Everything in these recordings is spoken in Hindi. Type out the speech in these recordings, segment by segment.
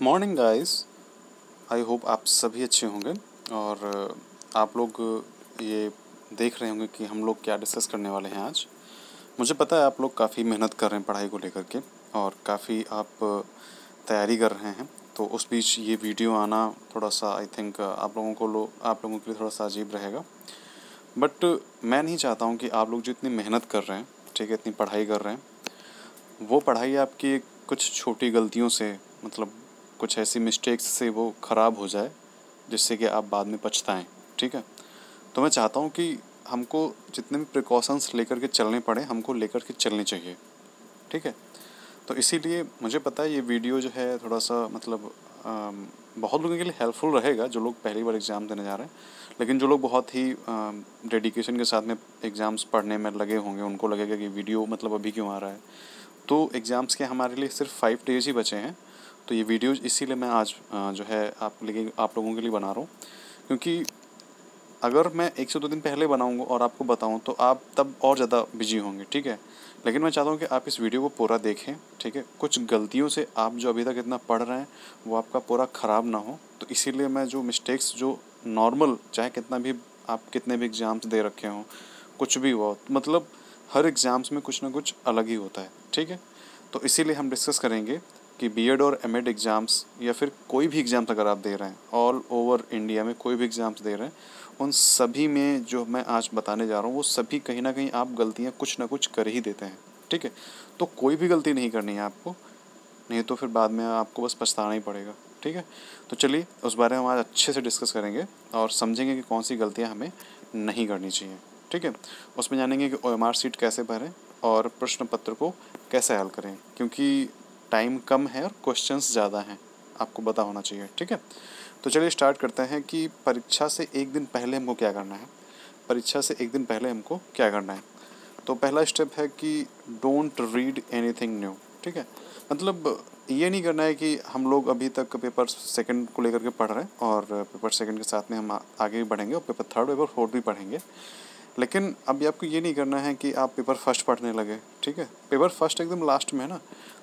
Morning guys. आई होप आप सभी अच्छे होंगे और आप लोग ये देख रहे होंगे कि हम लोग क्या डिस्कस करने वाले हैं आज। मुझे पता है आप लोग काफ़ी मेहनत कर रहे हैं पढ़ाई को लेकर के और काफ़ी आप तैयारी कर रहे हैं, तो उस बीच ये वीडियो आना थोड़ा सा आई थिंक आप लोगों के लिए थोड़ा सा अजीब रहेगा। बट मैं नहीं चाहता हूँ कि आप लोग जो इतनी मेहनत कर रहे हैं, ठीक है, इतनी पढ़ाई कर रहे हैं, वो पढ़ाई आपकी कुछ छोटी गलतियों से, मतलब कुछ ऐसी मिस्टेक्स से वो ख़राब हो जाए जिससे कि आप बाद में पछताएं। ठीक है, तो मैं चाहता हूँ कि हमको जितने भी प्रिकॉशंस लेकर के चलने पड़े हमको लेकर के चलनी चाहिए। ठीक है, तो इसीलिए मुझे पता है ये वीडियो जो है थोड़ा सा मतलब बहुत लोगों के लिए हेल्पफुल रहेगा जो लोग पहली बार एग्ज़ाम देने जा रहे हैं, लेकिन जो लोग बहुत ही डेडिकेशन के साथ में एग्ज़ाम्स पढ़ने में लगे होंगे उनको लगेगा कि वीडियो मतलब अभी क्यों आ रहा है। तो एग्ज़ाम्स के हमारे लिए सिर्फ 5 डेज़ ही बचे हैं, तो ये वीडियोज़ इसीलिए मैं आज जो है आप लोगों के लिए बना रहा हूँ, क्योंकि अगर मैं 1 से 2 दिन पहले बनाऊँगा और आपको बताऊँ तो आप तब और ज़्यादा बिजी होंगे। ठीक है, लेकिन मैं चाहता हूँ कि आप इस वीडियो को पूरा देखें। ठीक है, कुछ गलतियों से आप जो अभी तक इतना पढ़ रहे हैं वो आपका पूरा ख़राब ना हो, तो इसीलिए मैं जो मिस्टेक्स जो नॉर्मल, चाहे कितना भी आप कितने भी एग्ज़ाम्स दे रखे हों, कुछ भी हुआ, मतलब हर एग्ज़ाम्स में कुछ ना कुछ अलग ही होता है। ठीक है, तो इसीलिए हम डिस्कस करेंगे कि बीएड और एमएड एग्ज़ाम्स या फिर कोई भी एग्ज़ाम्स अगर आप दे रहे हैं, ऑल ओवर इंडिया में कोई भी एग्ज़ाम्स दे रहे हैं, उन सभी में जो मैं आज बताने जा रहा हूँ वो सभी कहीं ना कहीं आप गलतियाँ कुछ ना कुछ कर ही देते हैं। ठीक है, तो कोई भी गलती नहीं करनी है आपको, नहीं तो फिर बाद में आपको बस पछताना ही पड़ेगा। ठीक है, तो चलिए उस बारे में हम आज अच्छे से डिस्कस करेंगे और समझेंगे कि कौन सी गलतियाँ हमें नहीं करनी चाहिए। ठीक है, उसमें जानेंगे कि ओएमआर सीट कैसे भरें और प्रश्न पत्र को कैसे हल करें, क्योंकि टाइम कम है और क्वेश्चंस ज़्यादा हैं, आपको पता होना चाहिए। ठीक है, तो चलिए स्टार्ट करते हैं कि परीक्षा से एक दिन पहले हमको क्या करना है। परीक्षा से एक दिन पहले हमको क्या करना है, तो पहला स्टेप है कि डोंट रीड एनीथिंग न्यू। ठीक है, मतलब ये नहीं करना है कि हम लोग अभी तक पेपर सेकंड को लेकर के पढ़ रहे हैं और पेपर सेकंड के साथ में हम आगे भी बढ़ेंगे और पेपर थर्ड पेपर फोर्थ भी पढ़ेंगे, लेकिन अभी आपको ये नहीं करना है कि आप पेपर फर्स्ट पढ़ने लगे। ठीक है, पेपर फर्स्ट एकदम लास्ट में है ना,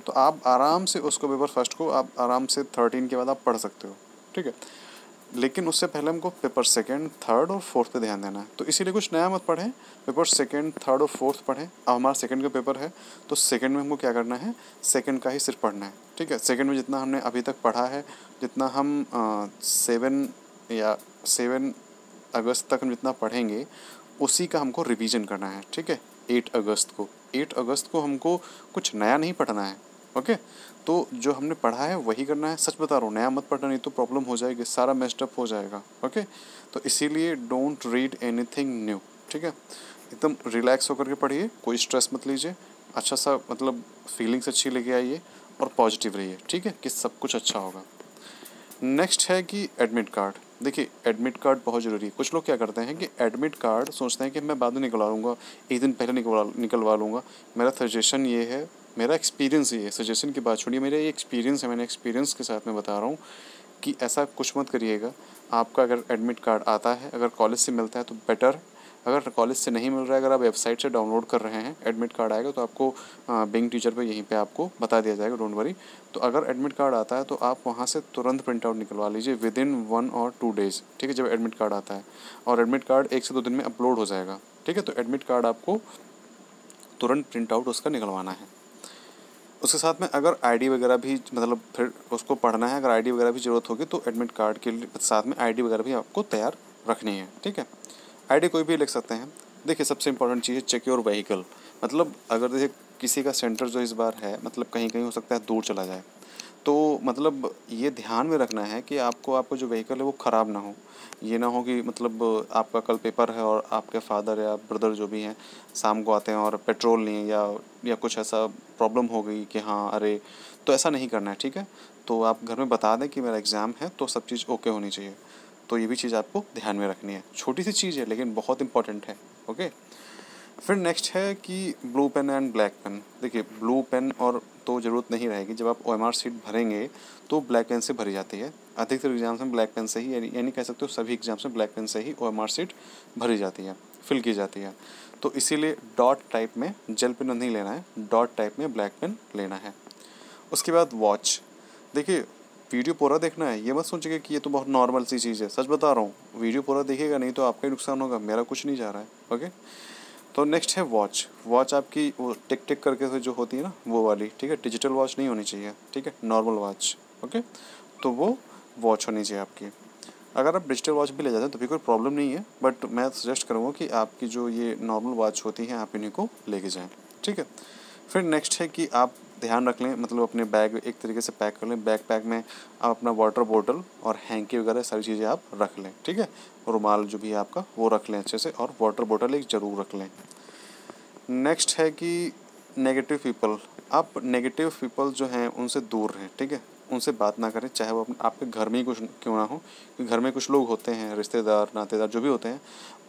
तो आप आराम से उसको पेपर फर्स्ट को आप आराम से 13 के बाद आप पढ़ सकते हो। ठीक है, लेकिन उससे पहले हमको पेपर सेकंड थर्ड और फोर्थ पे ध्यान देना है, तो इसीलिए कुछ नया मत पढ़ें, पेपर सेकंड थर्ड और फोर्थ पढ़ें। अब हमारा सेकंड का पेपर है तो सेकंड में हमको क्या करना है, सेकंड का ही सिर्फ पढ़ना है। ठीक है, सेकंड में जितना हमने अभी तक पढ़ा है, जितना हम 7 अगस्त तक हम जितना पढ़ेंगे उसी का हमको रिवीजन करना है। ठीक है, 8 अगस्त को हमको कुछ नया नहीं पढ़ना है। ओके, तो जो हमने पढ़ा है वही करना है, सच बता रहा हूँ, नया मत पढ़ना, नहीं तो प्रॉब्लम हो जाएगी, सारा मेस्ड अप हो जाएगा। ओके, तो इसीलिए डोंट रीड एनीथिंग न्यू। ठीक है, एकदम रिलैक्स होकर के पढ़िए, कोई स्ट्रेस मत लीजिए, अच्छा सा मतलब फीलिंग्स अच्छी लेके आइए और पॉजिटिव रहिए। ठीक है, कि सब कुछ अच्छा होगा। नेक्स्ट है कि एडमिट कार्ड। देखिए एडमिट कार्ड बहुत ज़रूरी है। कुछ लोग क्या करते हैं कि एडमिट कार्ड सोचते हैं कि मैं बाद में निकलवा लूँगा, एक दिन पहले निकलवा लूँगा। मेरा सजेशन ये है, मेरा एक्सपीरियंस ये है, सजेशन की बात छोड़िए, मेरा ये एक्सपीरियंस है, मैंने एक्सपीरियंस के साथ में बता रहा हूँ कि ऐसा कुछ मत करिएगा। आपका अगर एडमिट कार्ड आता है, अगर कॉलेज से मिलता है तो बेटर, अगर कॉलेज से नहीं मिल रहा है, अगर आप वेबसाइट से डाउनलोड कर रहे हैं, एडमिट कार्ड आएगा तो आपको बिंग टीचर पे यहीं पे आपको बता दिया जाएगा, डोंट वरी। तो अगर एडमिट कार्ड आता है तो आप वहाँ से तुरंत प्रिंट आउट निकलवा लीजिए विद इन 1 और 2 डेज़। ठीक है, जब एडमिट कार्ड आता है, और एडमिट कार्ड 1 से 2 दिन में अपलोड हो जाएगा। ठीक है, तो एडमिट कार्ड आपको तुरंत प्रिंट आउट उसका निकलवाना है। उसके साथ में अगर आईडी वगैरह भी, मतलब फिर उसको पढ़ना है, अगर आईडी वगैरह भी ज़रूरत होगी तो एडमिट कार्ड के साथ में आईडी वगैरह भी आपको तैयार रखनी है। ठीक है, आईडी कोई भी लिख सकते हैं। देखिए सबसे इंपॉर्टेंट चीज़ है चेक योर व्हीकल, मतलब अगर जैसे किसी का सेंटर जो इस बार है, मतलब कहीं कहीं हो सकता है दूर चला जाए, तो मतलब ये ध्यान में रखना है कि आपको जो व्हीकल है वो ख़राब ना हो। ये ना हो कि मतलब आपका कल पेपर है और आपके फादर या ब्रदर जो भी हैं शाम को आते हैं और पेट्रोल नहीं है, या कुछ ऐसा प्रॉब्लम हो गई कि हाँ अरे, तो ऐसा नहीं करना है। ठीक है, तो आप घर में बता दें कि मेरा एग्ज़ाम है, तो सब चीज़ ओके होनी चाहिए। तो ये भी चीज़ आपको ध्यान में रखनी है, छोटी सी चीज़ है लेकिन बहुत इंपॉर्टेंट है। ओके, फिर नेक्स्ट है कि blue pen and black pen. देखिए ब्लू पेन और तो ज़रूरत नहीं रहेगी, जब आप ओएमआर सीट भरेंगे तो ब्लैक पेन से भरी जाती है। अधिकतर एग्जाम्स में ब्लैक पेन से ही, यानी कह सकते हो सभी एग्जाम्स में ब्लैक पेन से ही ओएमआर सीट भरी जाती है, फिल की जाती है। तो इसीलिए डॉट टाइप में जेल पेन नहीं लेना है, डॉट टाइप में ब्लैक पेन लेना है। उसके बाद वॉच। देखिए वीडियो पूरा देखना है, ये मत सोचिए कि ये तो बहुत नॉर्मल सी चीज़ है। सच बता रहा हूँ, वीडियो पूरा देखिएगा नहीं तो आपका ही नुकसान होगा, मेरा कुछ नहीं जा रहा है। ओके, तो नेक्स्ट है वॉच। वॉच आपकी वो टिक टिक करके से जो होती है ना, वो वाली, ठीक है, डिजिटल वॉच नहीं होनी चाहिए, ठीक है, नॉर्मल वॉच। ओके, तो वो वॉच होनी चाहिए आपकी। अगर आप डिजिटल वॉच भी ले जाते हैं तो भी कोई प्रॉब्लम नहीं है, बट मैं सजेस्ट करूँगा कि आपकी जो ये नॉर्मल वॉच होती हैं आप इन्हीं को लेके जाएं, ठीक है। फिर नेक्स्ट है कि आप ध्यान रख लें, मतलब अपने बैग एक तरीके से पैक कर लें। बैग पैक में आप अपना वाटर बोतल और हैंकी वगैरह सारी चीज़ें आप रख लें, ठीक है। रुमाल जो भी है आपका वो रख लें अच्छे से, और वाटर बोतल एक ज़रूर रख लें। नेक्स्ट है कि नेगेटिव पीपल, आप नेगेटिव पीपल जो हैं उनसे दूर रहें, ठीक है। उनसे बात ना करें, चाहे वो आपके घर में ही कुछ क्यों ना हो, क्योंकि घर में कुछ लोग होते हैं, रिश्तेदार नातेदार जो भी होते हैं,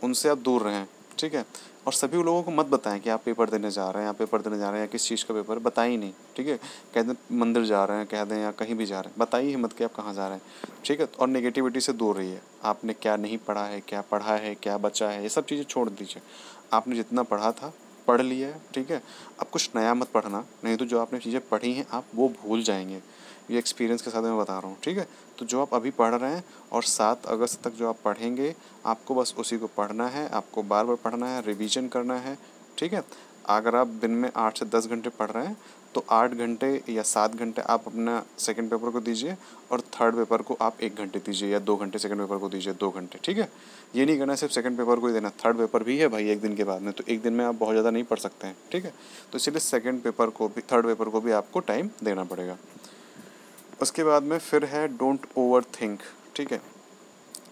उनसे आप दूर रहें, ठीक है। और सभी लोगों को मत बताएं कि आप पेपर देने जा रहे हैं, आप पेपर देने जा रहे हैं या किस चीज़ का पेपर, बताएं ही नहीं, ठीक है। कह दें मंदिर जा रहे हैं, कह दें या कहीं भी जा रहे हैं, बताइए ही मत कि आप कहाँ जा रहे हैं, ठीक है। और नेगेटिविटी से दूर रहिए। आपने क्या नहीं पढ़ा है, क्या पढ़ा है, क्या बचा है, ये सब चीज़ें छोड़ दीजिए। आपने जितना पढ़ा था पढ़ लिया है, ठीक है। अब कुछ नया मत पढ़ना, नहीं तो जो आपने चीज़ें पढ़ी हैं आप वो भूल जाएंगे। ये एक्सपीरियंस के साथ मैं बता रहा हूँ, ठीक है। तो जो आप अभी पढ़ रहे हैं और 7 अगस्त तक जो आप पढ़ेंगे, आपको बस उसी को पढ़ना है, आपको बार बार पढ़ना है, रिवीजन करना है, ठीक है। अगर आप दिन में 8 से 10 घंटे पढ़ रहे हैं तो 8 घंटे या 7 घंटे आप अपना सेकंड पेपर को दीजिए, और थर्ड पेपर को आप 1 घंटे दीजिए, या 2 घंटे सेकंड पेपर को दीजिए, 2 घंटे, ठीक है। ये नहीं करना सिर्फ सेकंड पेपर को ही देना, थर्ड पेपर भी है भाई एक दिन के बाद में, तो एक दिन में आप बहुत ज़्यादा नहीं पढ़ सकते हैं, ठीक है। तो इसलिए सेकंड पेपर को भी, थर्ड पेपर को भी आपको टाइम देना पड़ेगा। उसके बाद में फिर है डोंट ओवर थिंक, ठीक है।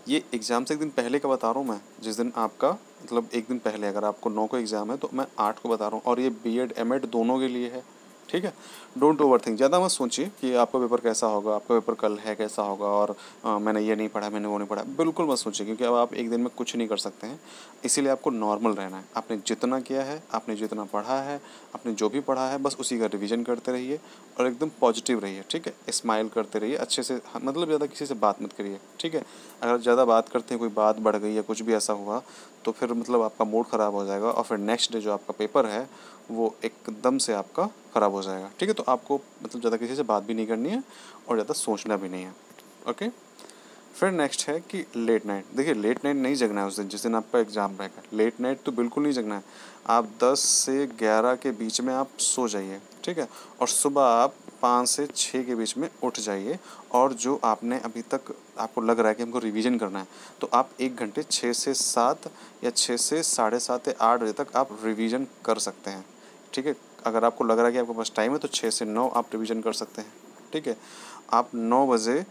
ये एग्ज़ाम से एक दिन पहले का बता रहा हूँ मैं, जिस दिन आपका मतलब एक दिन पहले, अगर आपको 9 को एग्ज़ाम है तो मैं 8 को बता रहा हूँ, और ये बीएड एमएड दोनों के लिए है, ठीक है। डोंट ओवर थिंक, ज़्यादा मत सोचिए कि आपका पेपर कैसा होगा, आपका पेपर कल है कैसा होगा, और मैंने ये नहीं पढ़ा, मैंने वो नहीं पढ़ा, बिल्कुल मत सोचिए, क्योंकि अब आप एक दिन में कुछ नहीं कर सकते हैं। इसीलिए आपको नॉर्मल रहना है। आपने जितना किया है, आपने जितना पढ़ा है, आपने जो भी पढ़ा है, बस उसी का रिवीजन करते रहिए, और एकदम पॉजिटिव रहिए, ठीक है। स्माइल करते रहिए अच्छे से, मतलब ज़्यादा किसी से बात मत करिए, ठीक है। अगर ज़्यादा बात करते हैं, कोई बात बढ़ गई या कुछ भी ऐसा हुआ, तो फिर मतलब आपका मूड ख़राब हो जाएगा, और फिर नेक्स्ट डे जो आपका पेपर है वो एकदम से आपका ख़राब हो जाएगा, ठीक है। तो आपको मतलब ज़्यादा किसी से बात भी नहीं करनी है, और ज़्यादा सोचना भी नहीं है। ओके, फिर नेक्स्ट है कि लेट नाइट। देखिए, लेट नाइट नहीं जगना है उस दिन जिस दिन आपका एग्ज़ाम रहेगा। लेट नाइट तो बिल्कुल नहीं जगना है। आप 10 से 11 के बीच में आप सो जाइए, ठीक है। और सुबह आप 5 से 6 के बीच में उठ जाइए, और जो आपने अभी तक आपको लग रहा है कि हमको रिवीजन करना है, तो आप 1 घंटे 6 से 7 या 6 से 7:30 या 8 बजे तक आप रिवीजन कर सकते हैं, ठीक है। अगर आपको लग रहा है कि आपके पास टाइम है तो 6 से 9 आप रिवीजन कर सकते हैं, ठीक है। आप 9 बजे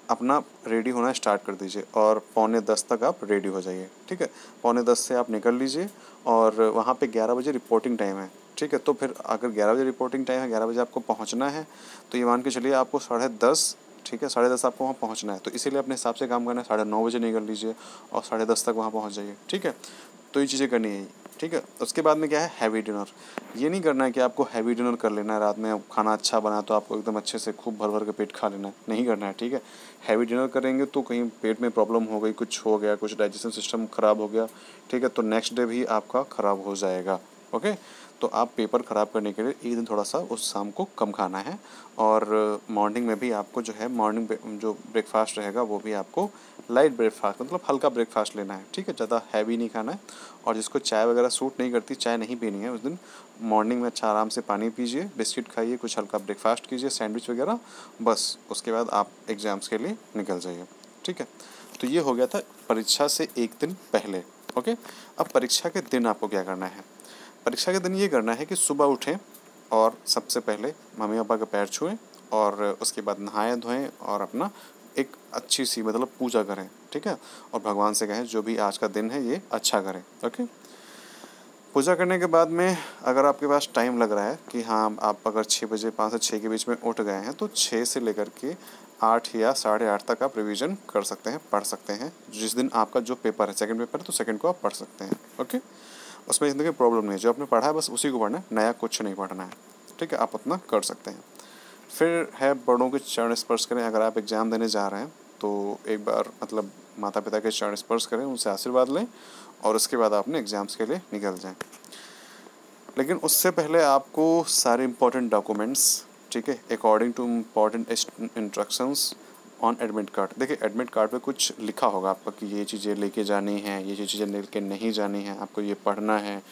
अपना रेडी होना स्टार्ट कर दीजिए, और 9:45 तक आप रेडी हो जाइए, ठीक है। 9:45 से आप निकल लीजिए, और वहाँ पे 11 बजे रिपोर्टिंग टाइम है, ठीक है। तो फिर अगर 11 बजे रिपोर्टिंग टाइम है, 11 बजे आपको पहुँचना है, तो ये मान के चलिए आपको 10:30, ठीक है, 10:30 आपको वहाँ पहुँचना है, तो इसीलिए अपने हिसाब से काम करना है। 9:30 बजे निकल लीजिए और 10:30 तक वहाँ पहुँच जाइए, ठीक है। तो ये चीज़ें करनी है, ठीक है। उसके बाद में क्या है, हैवी डिनर। ये नहीं करना है कि आपको हैवी डिनर कर लेना है, रात में खाना अच्छा बना तो आपको एकदम अच्छे से खूब भर भर के पेट खा लेना है, नहीं करना है, ठीक है। हैवी डिनर करेंगे तो कहीं पेट में प्रॉब्लम हो गई, कुछ हो गया, कुछ डाइजेशन सिस्टम ख़राब हो गया, ठीक है, तो नेक्स्ट डे भी आपका ख़राब हो जाएगा। ओके, तो आप पेपर ख़राब करने के लिए एक दिन थोड़ा सा उस शाम को कम खाना है, और मॉर्निंग में भी आपको जो है मॉर्निंग जो ब्रेकफास्ट रहेगा वो भी आपको लाइट ब्रेकफास्ट, मतलब हल्का ब्रेकफास्ट लेना है, ठीक है, ज़्यादा हैवी नहीं खाना है। और जिसको चाय वगैरह सूट नहीं करती, चाय नहीं पीनी है उस दिन, मॉर्निंग में अच्छा आराम से पानी पीजिए, बिस्किट खाइए, कुछ हल्का ब्रेकफास्ट कीजिए, सैंडविच वगैरह, बस उसके बाद आप एग्ज़ाम्स के लिए निकल जाइए, ठीक है। तो ये हो गया था परीक्षा से एक दिन पहले। ओके, अब परीक्षा के दिन आपको क्या करना है। परीक्षा के दिन ये करना है कि सुबह उठें और सबसे पहले मम्मी पापा के पैर छुएं, और उसके बाद नहाएं धोएं और अपना एक अच्छी सी मतलब पूजा करें, ठीक है। और भगवान से कहें जो भी आज का दिन है ये अच्छा करें। ओके, पूजा करने के बाद में अगर आपके पास टाइम लग रहा है कि हाँ आप अगर 6 बजे 5 से 6 के बीच में उठ गए हैं, तो 6 से लेकर के 8 या 8:30 तक आप रिवीजन कर सकते हैं, पढ़ सकते हैं। जिस दिन आपका जो पेपर है, सेकंड पेपर है, तो सेकंड को आप पढ़ सकते हैं। ओके, उसमें इतनी कोई प्रॉब्लम नहीं है, जो आपने पढ़ा है बस उसी को पढ़ना है, नया कुछ नहीं पढ़ना है, ठीक है, आप उतना कर सकते हैं। फिर है बड़ों के चरण स्पर्श करें। अगर आप एग्ज़ाम देने जा रहे हैं तो एक बार मतलब माता पिता के चरण स्पर्श करें, उनसे आशीर्वाद लें, और उसके बाद अपने एग्ज़ाम्स के लिए निकल जाएं। लेकिन उससे पहले आपको सारे इम्पोर्टेंट डॉक्यूमेंट्स ठीक है, according to important instructions on admit card. देखिए एडमिट कार्ड पे कुछ लिखा होगा आपका कि ये चीज़ें लेके जानी है, ये चीज़ें लेके नहीं जानी है, आपको ये पढ़ना है,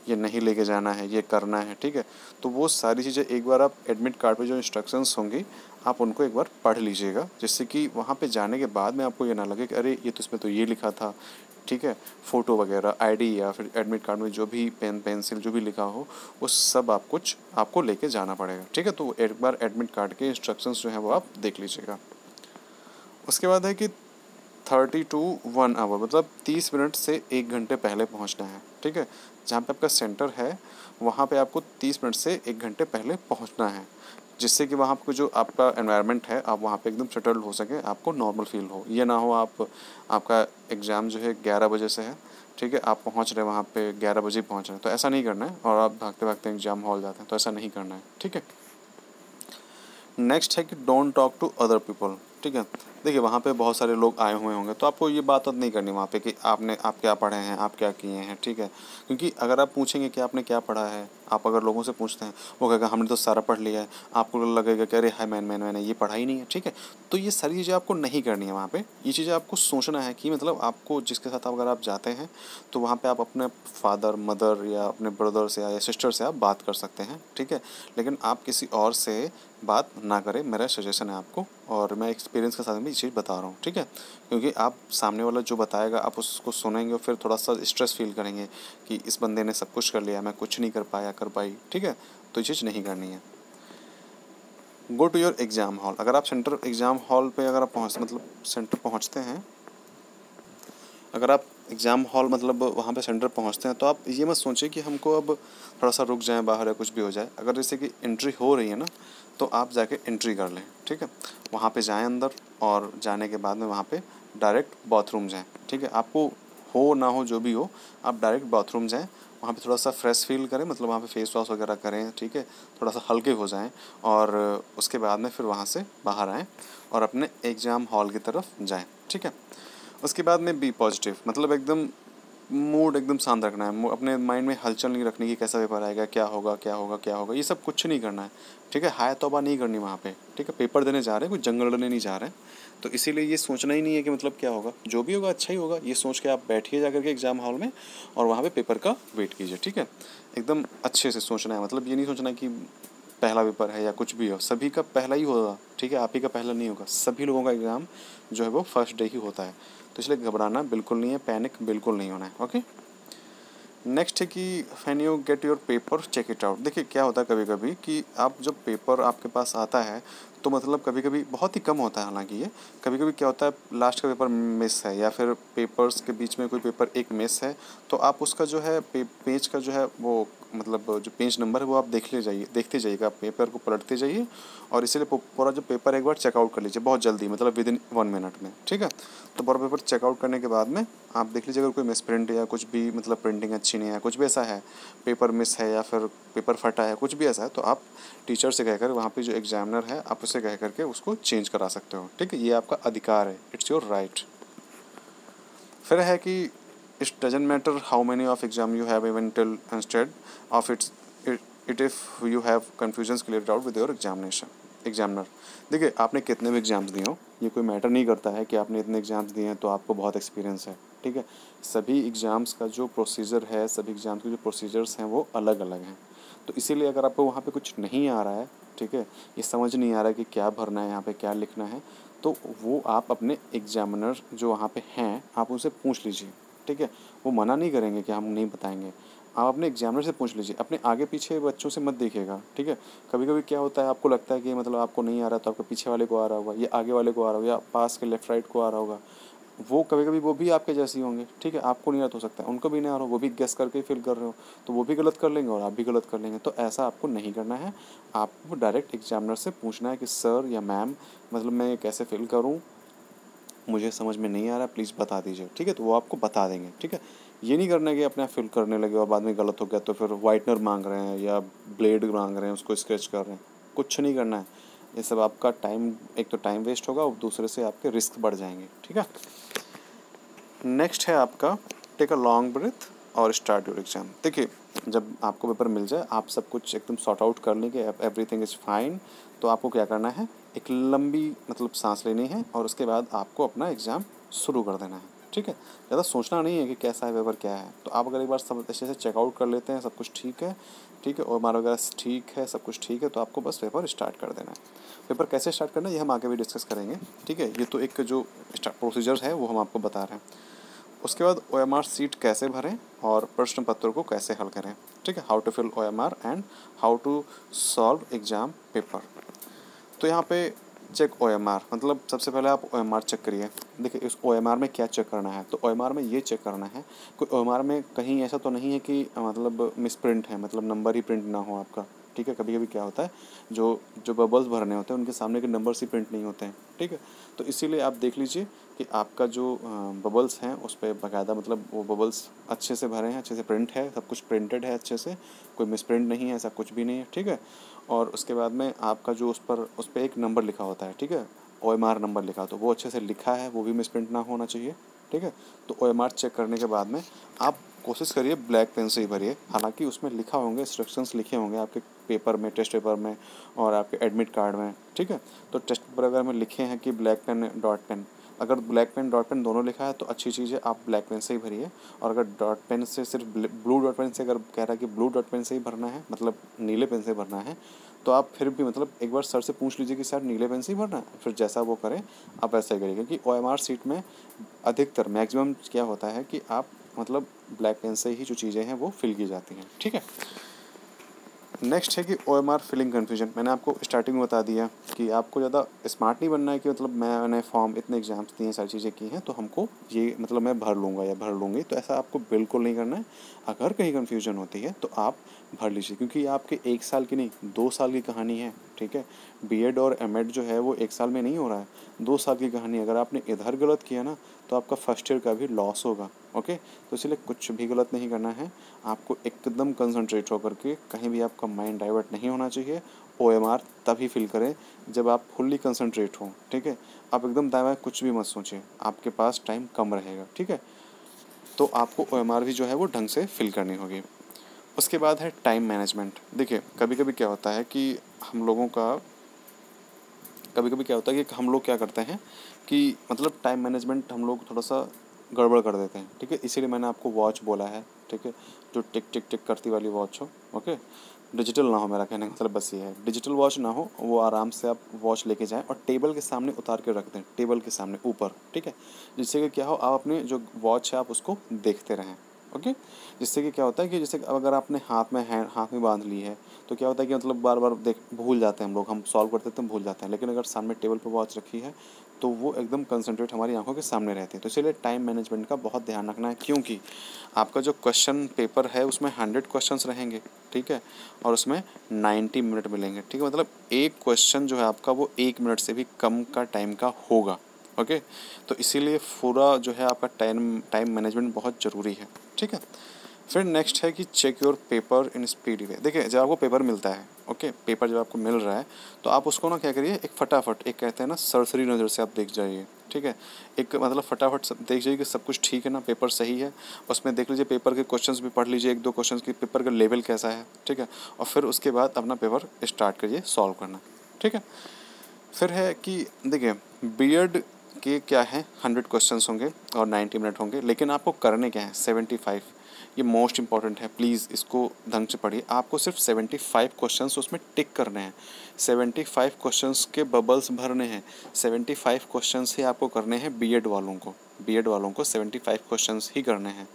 ये नहीं लेके जाना है, ये करना है, ठीक है। तो वो सारी चीज़ें एक बार आप एडमिट कार्ड पे जो इंस्ट्रक्शंस होंगी आप उनको एक बार पढ़ लीजिएगा, जिससे कि वहाँ पे जाने के बाद में आपको ये ना लगे कि अरे ये तो इसमें तो ये लिखा था, ठीक है। फ़ोटो वगैरह, आईडी या फिर एडमिट कार्ड में जो भी पेन पेंसिल जो भी लिखा हो वो सब आपको लेके जाना पड़ेगा, ठीक है। तो एक बार एडमिट कार्ड के इंस्ट्रक्शंस जो हैं वो आप देख लीजिएगा। उसके बाद है कि 30 to 1 आवर मतलब 30 मिनट से 1 घंटे पहले पहुंचना है, ठीक है। जहाँ पे आपका सेंटर है वहाँ पे आपको 30 मिनट से 1 घंटे पहले पहुंचना है, जिससे कि वहाँ पे जो आपका एनवायरनमेंट है आप वहाँ पे एकदम सेटल्ड हो सके, आपको नॉर्मल फील हो। ये ना हो आपका एग्ज़ाम जो है 11 बजे से है, ठीक है, आप पहुँच रहे वहाँ पे 11 बजे पहुँच रहे हैं, तो ऐसा नहीं करना है और आप भागते भागते एग्ज़ाम हॉल जाते हैं, तो ऐसा नहीं करना है, ठीक है। नेक्स्ट है कि don't talk to other people, ठीक है। देखिए वहाँ पे बहुत सारे लोग आए हुए होंगे, तो आपको ये बात नहीं करनी वहाँ पे कि आप क्या पढ़े हैं, आप क्या किए हैं, ठीक है। क्योंकि अगर आप पूछेंगे कि आपने क्या पढ़ा है, आप अगर लोगों से पूछते हैं वो कहेगा हमने तो सारा पढ़ लिया है, आपको लगेगा कि अरे हाय मैंने ये पढ़ा ही नहीं है, ठीक है। तो ये सारी चीज़ें आपको नहीं करनी है वहाँ पे। ये चीज़ें आपको सोचना है कि मतलब आपको जिसके साथ अगर आप जाते हैं तो वहाँ पे आप अपने फादर मदर या अपने ब्रदर से या सिस्टर से आप बात कर सकते हैं, ठीक है। लेकिन आप किसी और से बात ना करें, मेरा सजेशन है आपको, और मैं एक्सपीरियंस के साथ में ये चीज़ बता रहा हूँ, ठीक है। क्योंकि आप सामने वाला जो बताएगा आप उसको सुनेंगे और फिर थोड़ा सा स्ट्रेस फील करेंगे कि इस बंदे ने सब कुछ कर लिया, मैं कुछ नहीं कर पाई, ठीक है। तो ये चीज़ नहीं करनी है। Go to your exam hall. अगर आप सेंटर एग्ज़ाम हॉल पे अगर आप सेंटर पहुँचते हैं, अगर आप एग्ज़ाम हॉल मतलब वहाँ पे सेंटर पहुँचते हैं तो आप ये मत सोचें कि हमको अब थोड़ा सा रुक जाएं बाहर या कुछ भी हो जाए। अगर जैसे कि एंट्री हो रही है ना तो आप जाके एंट्री कर लें, ठीक है। वहाँ पे जाएं अंदर और जाने के बाद में वहाँ पे डायरेक्ट बाथरूम जाएं, ठीक है। आपको हो ना हो जो भी हो आप डायरेक्ट बाथरूम जाएं, वहाँ पे थोड़ा सा फ्रेश फील करें, मतलब वहाँ पे फेस वॉश वगैरह करें, ठीक है, थोड़ा सा हल्के हो जाएं और उसके बाद में फिर वहाँ से बाहर आएँ और अपने एग्ज़ाम हॉल की तरफ जाएँ, ठीक है। उसके बाद में बी पॉजिटिव, मतलब एकदम मूड एकदम शांत रखना है, अपने माइंड में हलचल नहीं रखनी कि कैसा पेपर आएगा, क्या होगा क्या होगा क्या होगा, ये सब कुछ नहीं करना है, ठीक है। हाय तौबा नहीं करनी वहाँ पे, ठीक है। पेपर देने जा रहे हैं, कोई जंग लड़ने नहीं जा रहे हैं, तो इसीलिए ये सोचना ही नहीं है कि मतलब क्या होगा, जो भी होगा अच्छा ही होगा, ये सोच के आप बैठिए जाकर के एग्ज़ाम हॉल में और वहाँ पे पेपर का वेट कीजिए, ठीक है। एकदम अच्छे से सोचना है, मतलब ये नहीं सोचना कि पहला पेपर है या कुछ भी हो, सभी का पहला ही होगा, ठीक है, आप ही का पहला नहीं होगा, सभी लोगों का एग्ज़ाम जो है वो फर्स्ट डे ही होता है। तो इसलिए घबराना बिल्कुल नहीं है, पैनिक बिल्कुल नहीं होना है, ओके। नेक्स्ट है कि when you get your paper check it out. देखिए क्या होता है कभी कभी कि आप जब पेपर आपके पास आता है तो मतलब कभी कभी बहुत ही कम होता है, हालांकि ये कभी कभी क्या होता है लास्ट का पेपर मिस है या फिर पेपर्स के बीच में कोई पेपर एक मिस है, तो आप उसका जो है पेज का जो है वो मतलब जो पेज नंबर है वो आप देखते जाइएगा, पेपर को पलटते जाइए और इसीलिए पूरा जो पेपर एक बार चेकआउट कर लीजिए बहुत जल्दी, मतलब विदिन 1 मिनट में, ठीक है। तो पूरा पेपर चेकआउट करने के बाद में आप देख लीजिए अगर कोई मिस प्रिंट या कुछ भी मतलब प्रिंटिंग अच्छी नहीं है, कुछ भी ऐसा है, पेपर मिस है या फिर पेपर फटा है, कुछ भी ऐसा है, तो आप टीचर से कहकर वहाँ पे जो एग्जामिनर है आप उससे कह करके उसको चेंज करा सकते हो, ठीक है। ये आपका अधिकार है, इट्स योर राइट। फिर है कि it doesn't matter how many of exam you have even till instead of it if you have confusions clear out with your examiner. देखिए आपने कितने भी एग्ज़ाम्स दिए हो, ये कोई मैटर नहीं करता है कि आपने इतने एग्ज़ाम्स दिए हैं तो आपको बहुत एक्सपीरियंस है, ठीक है। सभी एग्ज़ाम्स का जो प्रोसीजर है, सभी एग्ज़ाम्स के जो प्रोसीजर्स हैं वो अलग अलग हैं। तो इसीलिए अगर आपको वहाँ पे कुछ नहीं आ रहा है, ठीक है, ये समझ नहीं आ रहा है कि क्या भरना है यहाँ पे, क्या लिखना है, तो वो आप अपने एग्जामिनर जो वहाँ पे हैं आप उनसे पूछ लीजिए, ठीक है। वो मना नहीं करेंगे कि हम नहीं बताएंगे, आप अपने एग्जामिनर से पूछ लीजिए, अपने आगे पीछे बच्चों से मत देखिएगा, ठीक है। कभी कभी क्या होता है आपको लगता है कि मतलब आपको नहीं आ रहा तो आपके पीछे वाले को आ रहा होगा या आगे वाले को आ रहा होगा या पास के लेफ्ट राइट को आ रहा होगा, वो कभी कभी वो भी आपके जैसे ही होंगे, ठीक है। आपको नहीं आता हो सकता है उनको भी नहीं आ रहा हो, वो भी गेस करके फिल कर रहे हो, तो वो भी गलत कर लेंगे और आप भी गलत कर लेंगे। तो ऐसा आपको नहीं करना है, आपको डायरेक्ट एग्जामिनर से पूछना है कि सर या मैम मतलब मैं ये कैसे फिल करूँ, मुझे समझ में नहीं आ रहा, प्लीज़ बता दीजिए, ठीक है। तो वो आपको बता देंगे, ठीक है। ये नहीं करना है कि अपने आप फिल करने लगे और बाद में गलत हो गया तो फिर वाइटनर मांग रहे हैं या ब्लेड मांग रहे हैं, उसको स्केच कर रहे हैं, कुछ नहीं करना है। ये सब आपका टाइम, एक तो टाइम वेस्ट होगा और दूसरे से आपके रिस्क बढ़ जाएंगे, ठीक है। नेक्स्ट है आपका टेक अ लॉन्ग ब्रेथ और स्टार्ट योर एग्जाम। देखिए जब आपको पेपर मिल जाए आप सब कुछ एकदम सॉर्ट आउट कर लेंगे, एवरीथिंग इज़ फाइन, तो आपको क्या करना है, एक लंबी मतलब सांस लेनी है और उसके बाद आपको अपना एग्ज़ाम शुरू कर देना है। ठीक है, ज़्यादा सोचना नहीं है कि कैसा है पेपर क्या है। तो आप अगर एक बार सब अच्छे से चेकआउट कर लेते हैं, सब कुछ ठीक है, ठीक है, और OMR वगैरह ठीक है, सब कुछ ठीक है, तो आपको बस पेपर स्टार्ट कर देना है। पेपर कैसे स्टार्ट करना है ये हम आगे भी डिस्कस करेंगे। ठीक है, ये तो एक जो प्रोसीजर है वो हम आपको बता रहे हैं। उसके बाद OMR सीट कैसे भरें और प्रश्न पत्र को कैसे हल करें। ठीक है, how to fill OMR and how to solve exam paper. तो यहाँ पे चेक OMR मतलब सबसे पहले आप OMR चेक करिए। देखिए इस OMR में क्या चेक करना है, तो OMR में ये चेक करना है कोई OMR में कहीं ऐसा तो नहीं है कि मतलब मिसप्रिंट है, मतलब नंबर ही प्रिंट ना हो आपका। ठीक है, कभी कभी क्या होता है जो जो बबल्स भरने होते हैं उनके सामने के नंबर्स ही प्रिंट नहीं होते हैं। ठीक है, तो इसीलिए आप देख लीजिए कि आपका जो बबल्स हैं उस पर बाकायदा मतलब वो बबल्स अच्छे से भरे हैं, अच्छे से प्रिंट है, सब कुछ प्रिंटेड है अच्छे से, कोई मिसप्रिंट नहीं है, ऐसा कुछ भी नहीं है। ठीक है, और उसके बाद में आपका जो उस पर एक नंबर लिखा होता है, ठीक है, OMR नंबर लिखा, तो वो अच्छे से लिखा है, वो भी मिसप्रिंट ना होना चाहिए। ठीक है, तो OMR चेक करने के बाद में आप कोशिश करिए ब्लैक पेन से ही भरिए। हालांकि उसमें लिखा होंगे, इंस्ट्रक्शंस लिखे होंगे आपके पेपर में, टेस्ट पेपर में और आपके एडमिट कार्ड में। ठीक है, तो टेस्ट पेपर अगर में लिखे हैं कि ब्लैक पेन डॉट पेन, अगर ब्लैक पेन डॉट पेन दोनों लिखा है तो अच्छी चीज़ है, आप ब्लैक पेन से ही भरिए। और अगर डॉट पेन से सिर्फ ब्लू डॉट पेन से अगर कह रहा है कि ब्लू डॉट पेन से ही भरना है, मतलब नीले पेन से भरना है, तो आप फिर भी मतलब एक बार सर से पूछ लीजिए कि सर नीले पेन से ही भरना है, फिर जैसा वो करें आप वैसा ही करिए। क्योंकि OMR सीट में अधिकतर मैक्सिमम क्या होता है कि आप मतलब ब्लैक पेन से ही जो चीज़ें हैं वो फिल की जाती हैं। ठीक है, नेक्स्ट है कि OMR फिलिंग कन्फ्यूजन। मैंने आपको स्टार्टिंग में बता दिया कि आपको ज़्यादा स्मार्ट नहीं बनना है कि मतलब मैंने फॉर्म इतने एग्जाम्स दिए, सारी चीज़ें की हैं तो हमको ये मतलब मैं भर लूँगा या भर लूँगी, तो ऐसा आपको बिल्कुल नहीं करना है। अगर कहीं कन्फ्यूजन होती है तो आप भर लीजिए, क्योंकि आपके 1 साल की नहीं 2 साल की कहानी है। ठीक है, BEd और M.Ed जो है वो 1 साल में नहीं हो रहा है, 2 साल की कहानी। अगर आपने इधर गलत किया ना तो आपका फर्स्ट ईयर का भी लॉस होगा। ओके, तो इसलिए कुछ भी गलत नहीं करना है, आपको एकदम कंसंट्रेट होकर के, कहीं भी आपका माइंड डाइवर्ट नहीं होना चाहिए। OMR तभी फिल करें जब आप फुल्ली कंसंट्रेट हों। ठीक है, आप एकदम दाएं बाएं कुछ भी मत सोचें, आपके पास टाइम कम रहेगा। ठीक है, तो आपको OMR भी जो है वो ढंग से फिल करनी होगी। उसके बाद है टाइम मैनेजमेंट। देखिए कभी कभी क्या होता है कि हम लोगों का हम लोग क्या करते हैं कि मतलब टाइम मैनेजमेंट हम लोग थोड़ा सा गड़बड़ कर देते हैं। ठीक है, इसीलिए मैंने आपको वॉच बोला है। ठीक है, जो टिक टिक टिक करती वाली वॉच हो। ओके, डिजिटल ना हो, मेरा कहने का मतलब बस ये है, डिजिटल वॉच ना हो, वो आराम से आप वॉच लेके जाएं और टेबल के सामने उतार के रख दें, टेबल के सामने ऊपर। ठीक है, जिससे कि क्या हो, आप अपने जो वॉच है आप उसको देखते रहें। ओके, जिससे कि क्या होता है कि जैसे अगर आपने हाथ में बांध ली है तो क्या होता है कि मतलब बार बार भूल जाते हैं हम सॉल्व करते तो भूल जाते हैं। लेकिन अगर सामने टेबल पर वॉच रखी है तो वो एकदम कंसंट्रेट हमारी आंखों के सामने रहती है। तो इसलिए टाइम मैनेजमेंट का बहुत ध्यान रखना है, क्योंकि आपका जो क्वेश्चन पेपर है उसमें 100 क्वेश्चंस रहेंगे। ठीक है, और उसमें 90 मिनट मिलेंगे। ठीक है, मतलब एक क्वेश्चन जो है आपका वो 1 मिनट से भी कम का टाइम का होगा। ओके, तो इसीलिए पूरा जो है आपका टाइम मैनेजमेंट बहुत ज़रूरी है। ठीक है, फिर नेक्स्ट है कि check your paper in speedy way. देखिए जब आपको पेपर मिलता है, ओके, पेपर जब आपको मिल रहा है तो आप उसको ना क्या करिए, एक फटाफट, एक कहते हैं ना सरसरी नज़र से आप देख जाइए। ठीक है, एक मतलब फटाफट देख जाइए कि सब कुछ ठीक है ना, पेपर सही है। उसमें देख लीजिए पेपर के क्वेश्चंस भी पढ़ लीजिए, 1-2 क्वेश्चंस की पेपर का लेवल कैसा है। ठीक है, और फिर उसके बाद अपना पेपर स्टार्ट करिए सॉल्व करना। ठीक है, फिर है कि देखिए BEd के क्या है, 100 क्वेश्चंस होंगे और 90 मिनट होंगे, लेकिन आपको करने क्या है 75। ये मोस्ट इंपॉर्टेंट है, प्लीज़ इसको ढंग से पढ़िए। आपको सिर्फ 75 क्वेश्चंस उसमें टिक करने हैं, 75 क्वेश्चंस के बबल्स भरने हैं। 75 क्वेश्चंस ही आपको करने हैं BEd वालों को 75 क्वेश्चंस ही करने हैं।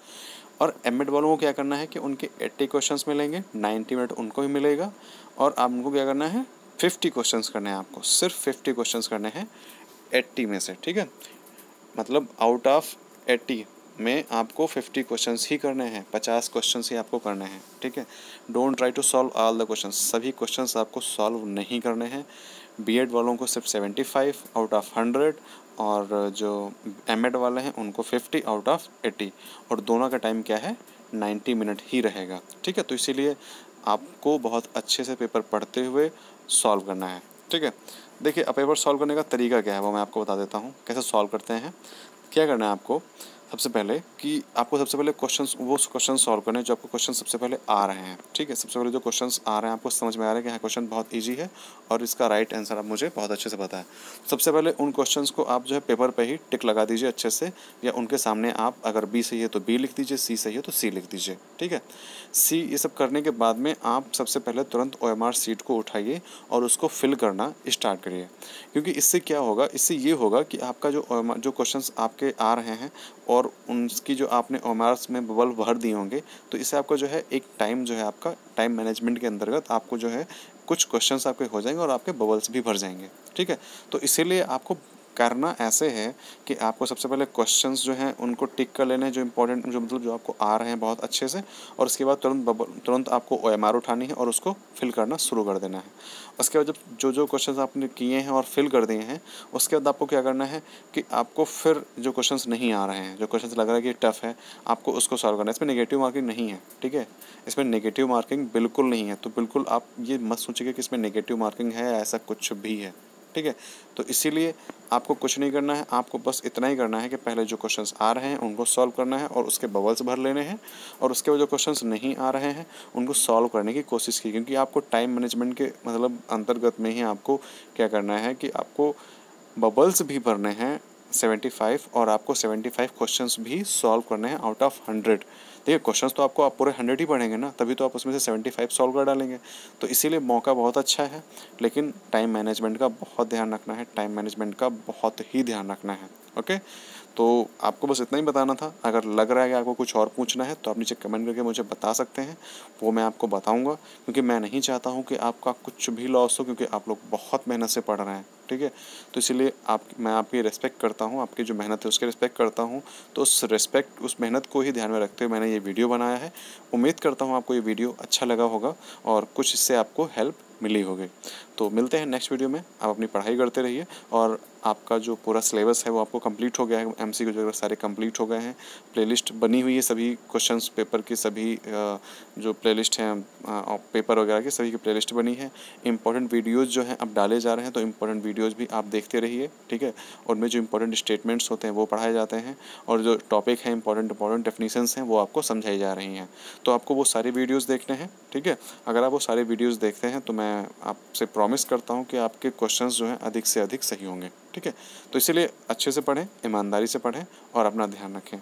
और M.Ed वालों को क्या करना है कि उनके 80 क्वेश्चंस मिलेंगे, 90 मिनट उनको ही मिलेगा। और आपको क्या करना है 50 क्वेश्चंस करने हैं, आपको सिर्फ 50 क्वेश्चंस करने हैं 80 में से। ठीक है, मतलब आउट ऑफ 80 में आपको 50 क्वेश्चंस ही करने हैं, 50 क्वेश्चंस ही आपको करने हैं। ठीक है, don't try to solve all the questions, सभी क्वेश्चंस आपको सॉल्व नहीं करने हैं। BEd वालों को सिर्फ 75 आउट ऑफ 100 और जो M.Ed वाले हैं उनको 50 आउट ऑफ 80, और दोनों का टाइम क्या है 90 मिनट ही रहेगा। ठीक है, तो इसीलिए आपको बहुत अच्छे से पेपर पढ़ते हुए सॉल्व करना है। ठीक है, देखिए अब पेपर सॉल्व करने का तरीका क्या है वो मैं आपको बता देता हूँ कैसे सॉल्व करते हैं। क्या करना है आपको, सबसे पहले कि आपको सबसे पहले वो क्वेश्चन सॉल्व करने हैं जो आपको क्वेश्चन सबसे पहले आ रहे हैं। ठीक है, सबसे पहले जो क्वेश्चंस आ रहे हैं आपको समझ में आ रहा है कि हाँ क्वेश्चन बहुत इजी है और इसका राइट आंसर आप मुझे बहुत अच्छे से पता है। सबसे पहले उन क्वेश्चंस को आप जो है पेपर पे ही टिक लगा दीजिए अच्छे से, या उनके सामने आप अगर बी सही है तो बी लिख दीजिए, सी सही है तो सी लिख दीजिए। ठीक है, सी ये सब करने के बाद में आप सबसे पहले तुरंत OMR शीट को उठाइए और उसको फिल करना स्टार्ट करिए। क्योंकि इससे क्या होगा, इससे ये होगा कि आपका जो क्वेश्चंस आपके आ रहे हैं और उनकी जो आपने OMRs में बबल भर दिए होंगे, तो इससे आपका जो है एक टाइम जो है आपका टाइम मैनेजमेंट के अंतर्गत आपको जो है कुछ क्वेश्चंस आपके हो जाएंगे और आपके बबल्स भी भर जाएंगे। ठीक है, तो इसीलिए आपको करना ऐसे है कि आपको सबसे पहले क्वेश्चंस जो हैं उनको टिक कर लेने हैं जो इंपॉर्टेंट, जो मतलब जो आपको आ रहे हैं बहुत अच्छे से, और उसके बाद तुरंत आपको OMR उठानी है और उसको फिल करना शुरू कर देना है। उसके बाद जब जो क्वेश्चंस आपने किए हैं और फिल कर दिए हैं, उसके बाद आपको क्या करना है कि आपको फिर जो क्वेश्चंस नहीं आ रहे हैं, जो क्वेश्चंस लग रहा है कि टफ है, आपको उसको सॉल्व करना है। इसमें नेगेटिव मार्किंग नहीं है। ठीक है, इसमें नेगेटिव मार्किंग बिल्कुल नहीं है, तो बिल्कुल आप ये मत सोचिए कि इसमें नेगेटिव मार्किंग है, ऐसा कुछ भी है। ठीक है, तो इसीलिए आपको कुछ नहीं करना है, आपको बस इतना ही करना है कि पहले जो क्वेश्चंस आ रहे हैं उनको सॉल्व करना है और उसके बबल्स भर लेने हैं, और उसके बाद जो क्वेश्चंस नहीं आ रहे हैं उनको सॉल्व करने की कोशिश की। क्योंकि आपको टाइम मैनेजमेंट के मतलब अंतर्गत में ही आपको क्या करना है कि आपको बबल्स भी भरने हैं 75, और आपको 75 क्वेश्चंस भी सॉल्व करने हैं आउट ऑफ 100। देखिए क्वेश्चंस तो आपको आप पूरे 100 ही पढ़ेंगे ना, तभी तो आप उसमें से 75 सॉल्व कर डालेंगे। तो इसीलिए मौका बहुत अच्छा है, लेकिन टाइम मैनेजमेंट का बहुत ध्यान रखना है, टाइम मैनेजमेंट का बहुत ही ध्यान रखना है। ओके, तो आपको बस इतना ही बताना था। अगर लग रहा है कि आपको कुछ और पूछना है तो आप नीचे कमेंट करके मुझे बता सकते हैं, वो मैं आपको बताऊंगा। क्योंकि मैं नहीं चाहता हूं कि आपका कुछ भी लॉस हो, क्योंकि आप लोग बहुत मेहनत से पढ़ रहे हैं। ठीक है, तो इसीलिए मैं आपकी रिस्पेक्ट करता हूं, आपकी जो मेहनत है उसकी रिस्पेक्ट करता हूं। तो उस मेहनत को ही ध्यान में रखते हुए मैंने ये वीडियो बनाया है। उम्मीद करता हूँ आपको ये वीडियो अच्छा लगा होगा और कुछ इससे आपको हेल्प मिली होगी। तो मिलते हैं नेक्स्ट वीडियो में। आप अपनी पढ़ाई करते रहिए, और आपका जो पूरा सिलेबस है वो आपको कंप्लीट हो गया है, MCQ वगैरह सारे कंप्लीट हो गए हैं। प्लेलिस्ट बनी हुई है सभी क्वेश्चंस पेपर की, सभी जो प्लेलिस्ट हैं पेपर वगैरह की सभी की प्लेलिस्ट बनी है। इंपॉर्टेंट वीडियोज़ जो हैं अब डाले जा रहे हैं, तो इंपॉर्टेंट वीडियोज़ भी आप देखते रहिए। ठीक है, और उनमें जो इंपॉर्टेंट स्टेटमेंट्स होते हैं वो पढ़ाए जाते हैं, और जो टॉपिक है इंपॉर्टेंट डेफिनेशंस हैं वो आपको समझाई जा रही हैं। तो आपको वो सारे वीडियोज़ देखने हैं। ठीक है, अगर आप वो सारे वीडियोज़ देखते हैं तो मैं आपसे प्रॉमिस करता हूँ कि आपके क्वेश्चंस जो हैं अधिक से अधिक सही होंगे। ठीक है, तो इसीलिए अच्छे से पढ़ें, ईमानदारी से पढ़ें और अपना ध्यान रखें।